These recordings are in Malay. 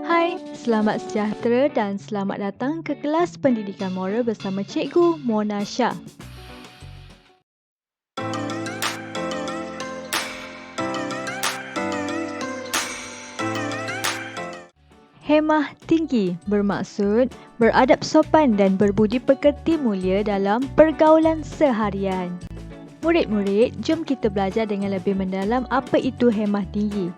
Hai, selamat sejahtera dan selamat datang ke kelas pendidikan moral bersama Cikgu Mona Shah. Hemah tinggi bermaksud beradab sopan dan berbudi pekerti mulia dalam pergaulan seharian. Murid-murid, jom kita belajar dengan lebih mendalam apa itu hemah tinggi.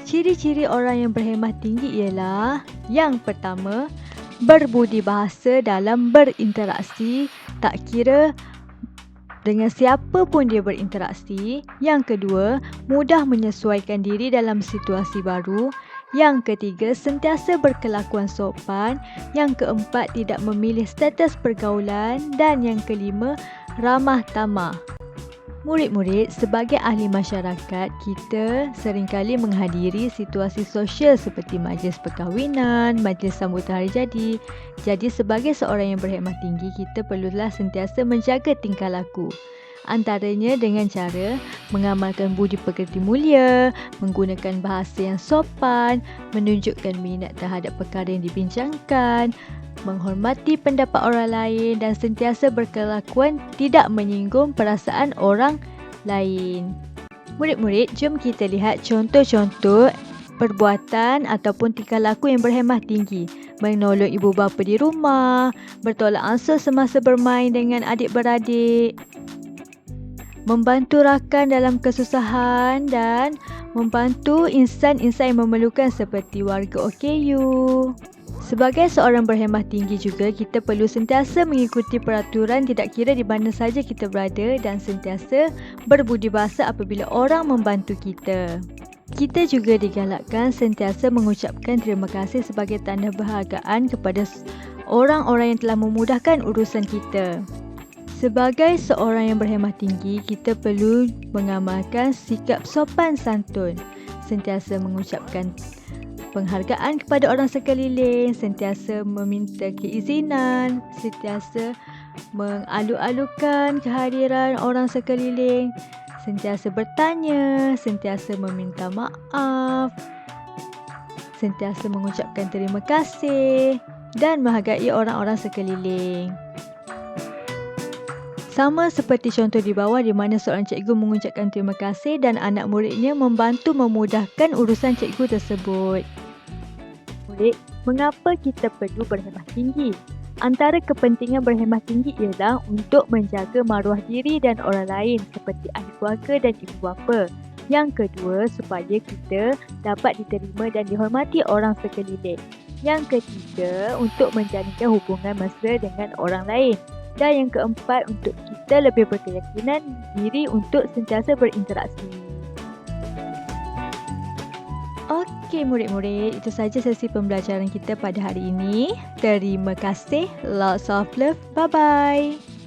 Ciri-ciri orang yang berhemah tinggi ialah: yang pertama, berbudi bahasa dalam berinteraksi, tak kira dengan siapa pun dia berinteraksi. Yang kedua, mudah menyesuaikan diri dalam situasi baru. Yang ketiga, sentiasa berkelakuan sopan. Yang keempat, tidak memilih status pergaulan. Dan yang kelima, ramah tamah. Murid-murid, sebagai ahli masyarakat, kita seringkali menghadiri situasi sosial seperti majlis perkahwinan, majlis sambutan hari jadi. Jadi sebagai seorang yang berhemah tinggi, kita perlulah sentiasa menjaga tingkah laku. Antaranya dengan cara mengamalkan budi pekerti mulia, menggunakan bahasa yang sopan, menunjukkan minat terhadap perkara yang dibincangkan, menghormati pendapat orang lain dan sentiasa berkelakuan tidak menyinggung perasaan orang lain. Murid-murid, jom kita lihat contoh-contoh perbuatan ataupun tingkah laku yang berhemah tinggi. Menolong ibu bapa di rumah, bertolak ansur semasa bermain dengan adik-beradik, membantu rakan dalam kesusahan dan membantu insan-insan yang memerlukan seperti warga OKU. Sebagai seorang berhemah tinggi juga, kita perlu sentiasa mengikuti peraturan tidak kira di mana saja kita berada dan sentiasa berbudi bahasa apabila orang membantu kita. Kita juga digalakkan sentiasa mengucapkan terima kasih sebagai tanda penghargaan kepada orang-orang yang telah memudahkan urusan kita. Sebagai seorang yang berhemah tinggi, kita perlu mengamalkan sikap sopan santun, sentiasa mengucapkan penghargaan kepada orang sekeliling, sentiasa meminta keizinan, sentiasa mengalu-alukan kehadiran orang sekeliling, sentiasa bertanya, sentiasa meminta maaf, sentiasa mengucapkan terima kasih dan menghargai orang-orang sekeliling. Sama seperti contoh di bawah di mana seorang cikgu mengucapkan terima kasih dan anak muridnya membantu memudahkan urusan cikgu tersebut. Murid, mengapa kita perlu berhemah tinggi? Antara kepentingan berhemah tinggi ialah untuk menjaga maruah diri dan orang lain seperti ahli keluarga dan ibu bapa. Yang kedua, supaya kita dapat diterima dan dihormati orang sekeliling. Yang ketiga, untuk menjalinkan hubungan mesra dengan orang lain. Dan yang keempat, untuk kita lebih berkeyakinan diri untuk sentiasa berinteraksi. Okey murid-murid, itu sahaja sesi pembelajaran kita pada hari ini. Terima kasih. Lots of love. Bye-bye.